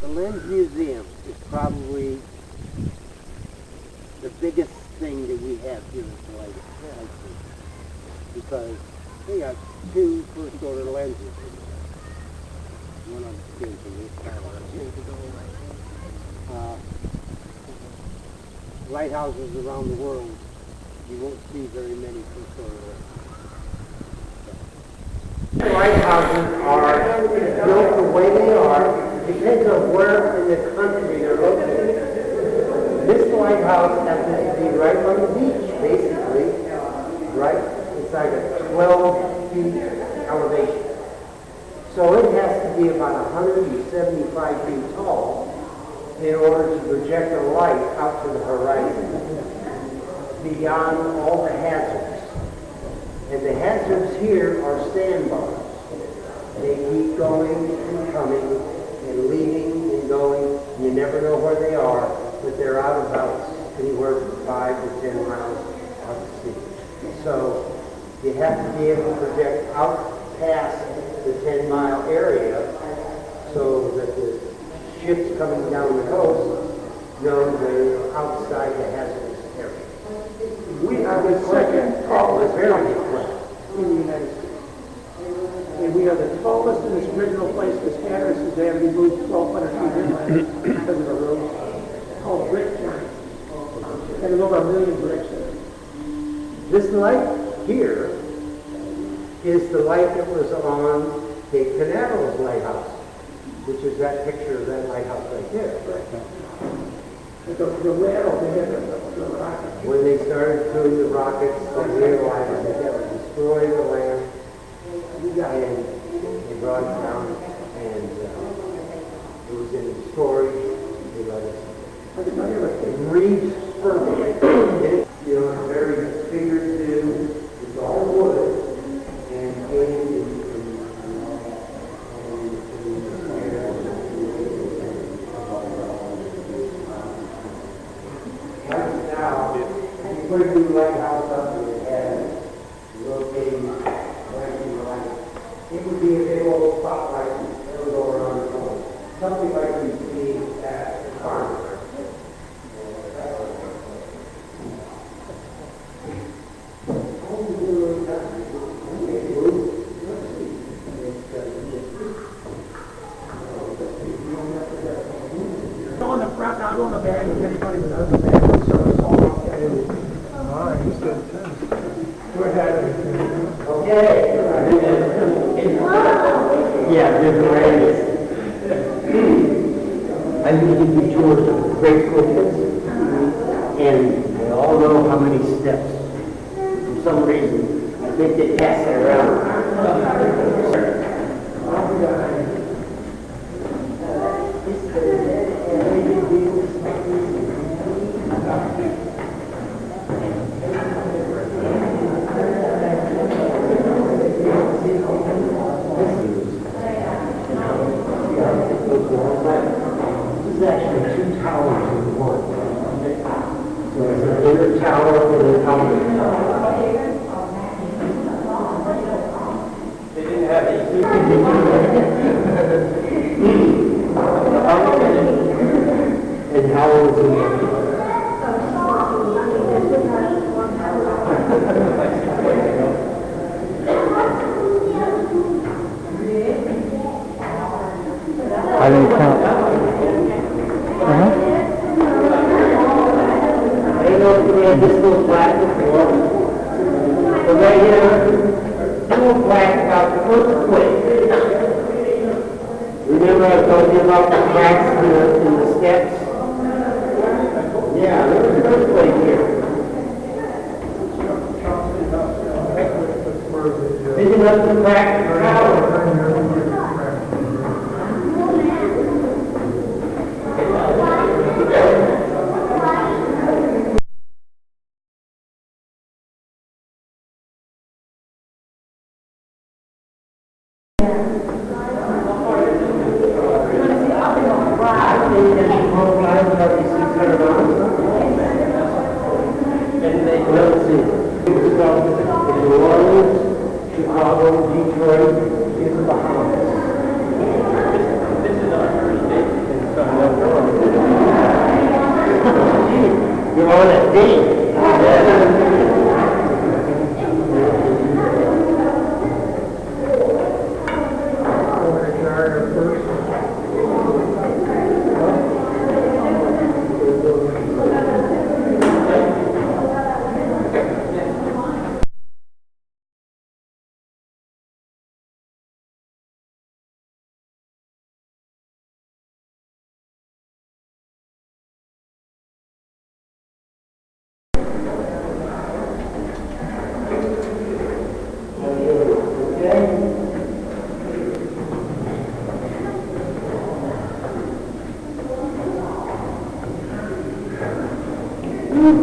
The Lens Museum is probably the biggest thing that we have here at the lighthouse, because we got two first-order lenses. One on the skin from this side. Lighthouses around the world, you won't see very many first-order lenses. Lighthouses are built the way they are. Depends on where in the country they're located. This lighthouse happens to be right on the beach, basically. Right? It's like a 12 feet elevation. So it has to be about 175 feet tall in order to project a light out to the horizon, beyond all the hazards. And the hazards here are sandbars. They keep going and coming and leaving and going. You never know where they are, but they're out about anywhere from 5 to 10 miles out to sea. So you have to be able to project out past the 10-mile area so that the ships coming down the coast know they're outside the hazardous area. We are the second tallest in the United States. And we are the tallest in this original place. This Hatteras is there. We moved 1,200 feet inland because of the road. Called Brick Giant. And there's over 1 million bricks there. This light here is the light that was on Cape Canaveral's lighthouse, which is that picture of that lighthouse right there. The rattle, they had the rocket. When they started doing the rockets, they realized that that would destroy the land, and they brought it down, and it was in storage. They let us re-spurn it. You know, it's very figurative. It's all wood, and now, if you put a new lighthouse up and it has rotating light, it would be a big old spotlight that would go around the corner. Something like you see at the farm. On the front, not on the back, if anybody was on the back, so it's all okay. Okay. Yeah, different areas. I'm going to give you tours of great coaches, and they all know how many steps. For some reason, I think they pass it around. This is actually two towers in one. So it's an inner tower and an outer tower. They didn't have AC. And how was it? I didn't count. I know we had this little flat before. But right here, little flat about the first place. Remember I told you about the cracks in the steps? Yeah, there's an earthquake here. Big enough to crack the tower. Chicago, Detroit, in the Bahamas. This is our first date, and so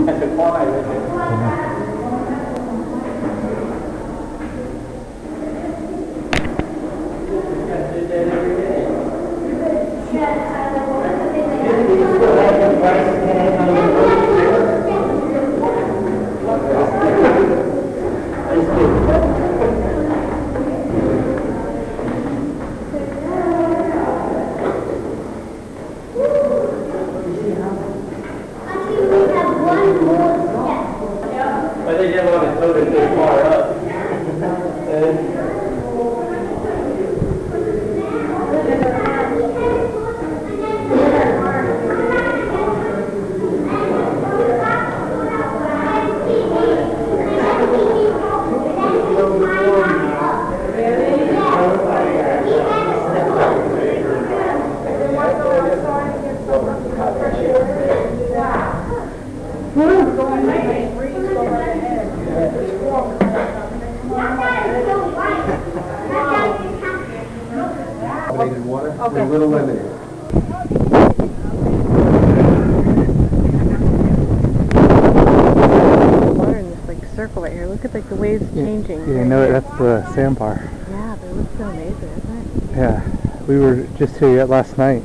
That's a choir, isn't it? I think everyone is voted this far up. Water, we're a little limited. Water in this like circle right here. Look at like the waves changing. Yeah, no, that's the sandbar. Yeah, but it looks so amazing, isn't it? Yeah, we were just here yet last night.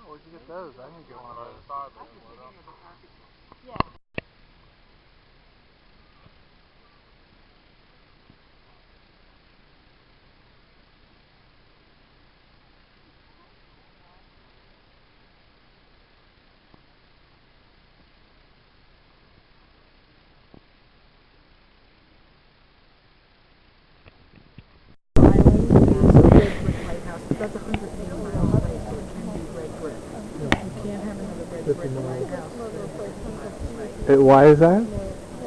Where'd you get those? I didn't get one of those. Why is that?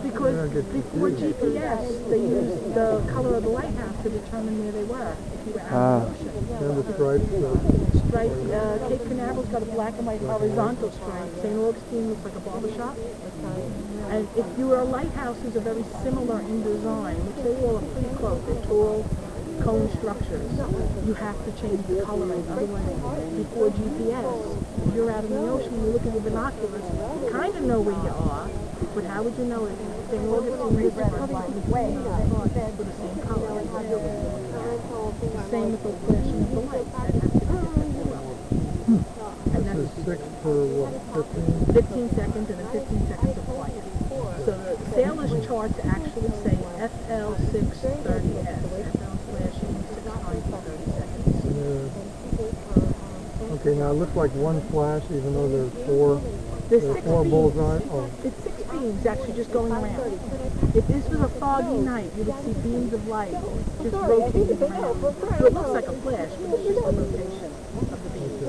Because before GPS, they used the color of the lighthouse to determine where they were. If you were out in the ocean. And the stripes. Cape Canaveral's got a black and white horizontal stripe. St. Augustine looks like a barber shop. And if your lighthouses are very similar in design, which they all are pretty close, they're tall cone structures, you have to change the coloring. Otherwise, before GPS, if you're out in the ocean, you look at your binoculars, you kind of know where you are, but how would you know it? St. Augustine is perfectly white for the same color. The same with the flashing of the lights. That has to be different as well. And This is 6 for what, 15? 15 seconds and then 15 seconds of flight. So the sailor's charts actually say FL 630S. FL flashing 6 times for 30 seconds. Yeah. Okay, now it looks like one flash, even though there's four. There's There's 6 four beams. bullseye. Oh, It's 6 beams actually just going around. If this was a foggy night, you would see beams of light just rotating around. So it looks like a flash, but it's just a rotation of the beams.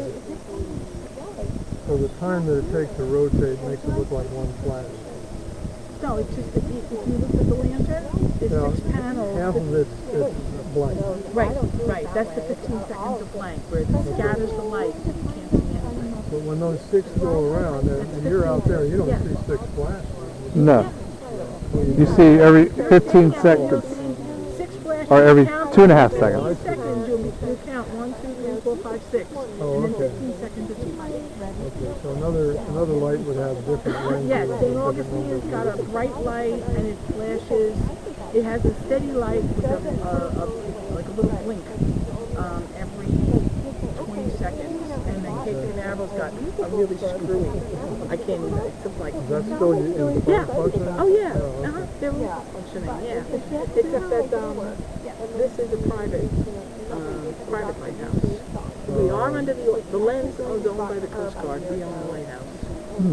so the time that it takes to rotate makes it look like one flash. No, it's just if you look at the lantern, there's Now, 6 panels. half of it's blank. Right. That's the 15 seconds of blank, where it scatters the light so you can't see anything. But when those 6 go around, and you're out there, you don't Yeah. see 6 flashes. No. You see every 15 seconds. 6 flashes. Or every you count 2.5 15 seconds. seconds, you count 1, 2, 3, 4, 5, 6. Oh, And then okay. 15 seconds of light. Okay, so another light would have different lenses. Yes, and St. different Augustine's got numbers. a bright light and it flashes. It has a steady light with like a little blink every 20 seconds. And then Cape Canaveral's got a really screwy. I can't even, it's just like... Is that still Yeah. functioning? Oh, yeah. Oh, okay. They're all functioning, yeah. Except that this is a private lighthouse. We are under the lens is owned by the Coast Guard. We own the lighthouse.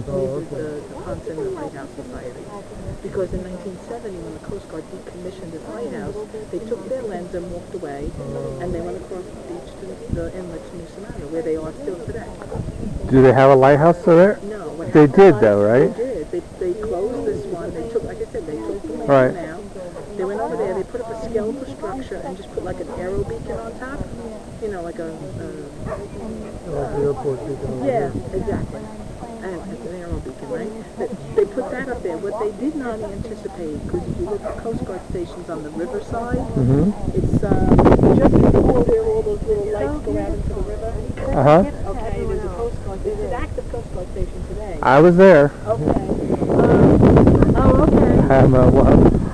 Oh, This is the Ponce Inlet Lighthouse Society. Because in 1970, when the Coast Guard decommissioned this lighthouse, they took their lens and walked away, and they went across the beach to the inlet to New Sonata, where they are still today. Do they have a lighthouse still there? No, what They happened did was- though, right? They did. They closed this one. They took, like I said, they took the Right. lens out. They went over there. They put up a skeletal structure and just put like an aero beacon on top. You know, like a Like the airport beacon. yeah, exactly. And it's an aero beacon, right? They put that up there. What they did not anticipate, because if you look at Coast Guard stations on the riverside, it's just before where all those little lights go out into the river. Uh-huh. Okay, there's a Coast Guard. There's an active Coast Guard station today. I was there. Okay. Okay.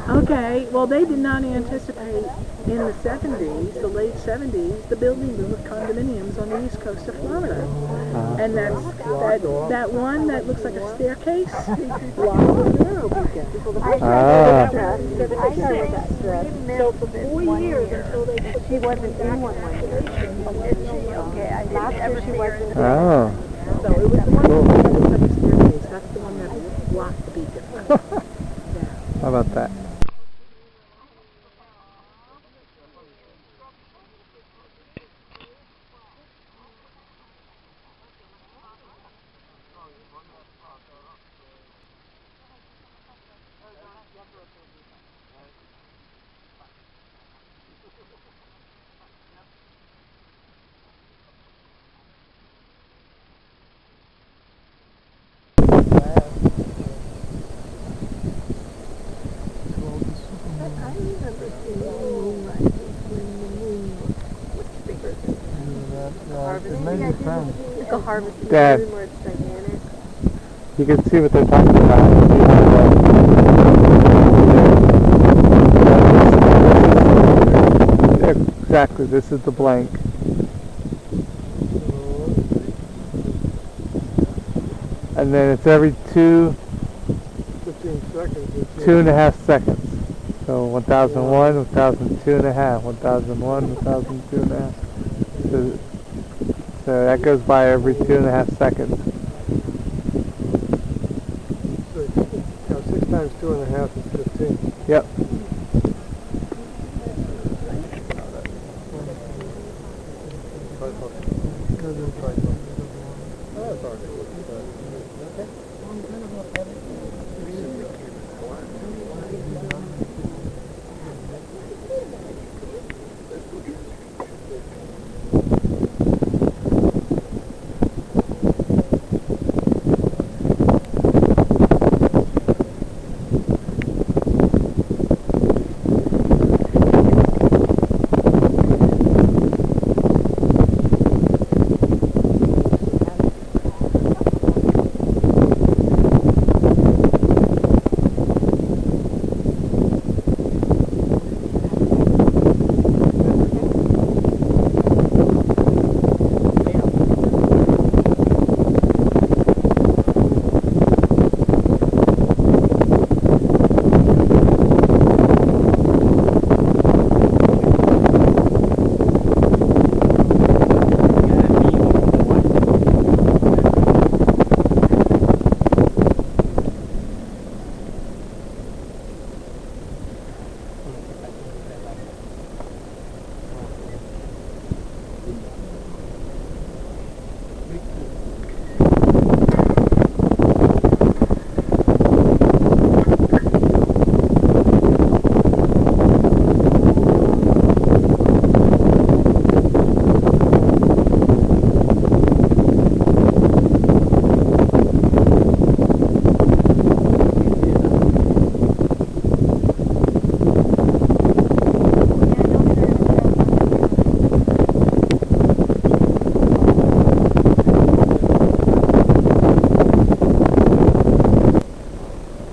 Okay. Well, they did not anticipate in the 70s, the late 70s, the building of condominiums on the east coast of Florida. And that one that looks like a staircase blocked with an arrow beacon. Ah. So for 4 years until they put She wasn't in one Okay, I didn't ever see her. Oh. So it was the one that looks like a staircase. That's the one that blocked the beacon. How about that? It made me sound. Like a harvest Dad. moon where it's dynamic. You can see what they're talking about. Exactly, this is the blank. And then it's every 15 seconds. 2.5 seconds. So 1001, 1002 and a half, 1001, 1002 and a half. So that goes by every 2.5 seconds. 6 times 2.5 is 15. Yep.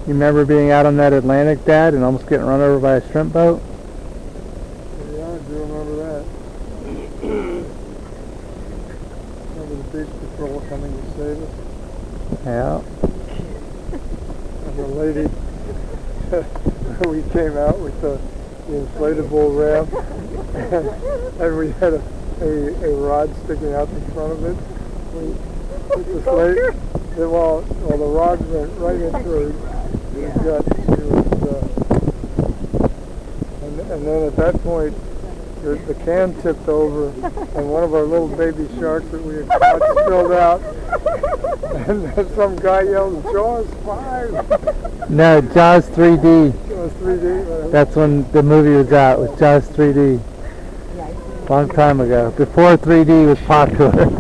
You remember being out on that Atlantic, Dad, and almost getting run over by a shrimp boat? Yeah, I do remember that. Remember the beach patrol coming to save us? Yeah. And the lady, we came out with the inflatable ramp, and we had a rod sticking out the front of it. We put this lady, well, the rod went right into her gut. She was, and then at that point, the can tipped over, and one of our little baby sharks that we had caught spilled out, and then some guy yelled, "Jaws 5!" No, Jaws 3D. Jaws 3D? That's when the movie was out, with Jaws 3D. Long time ago, before 3D was popular.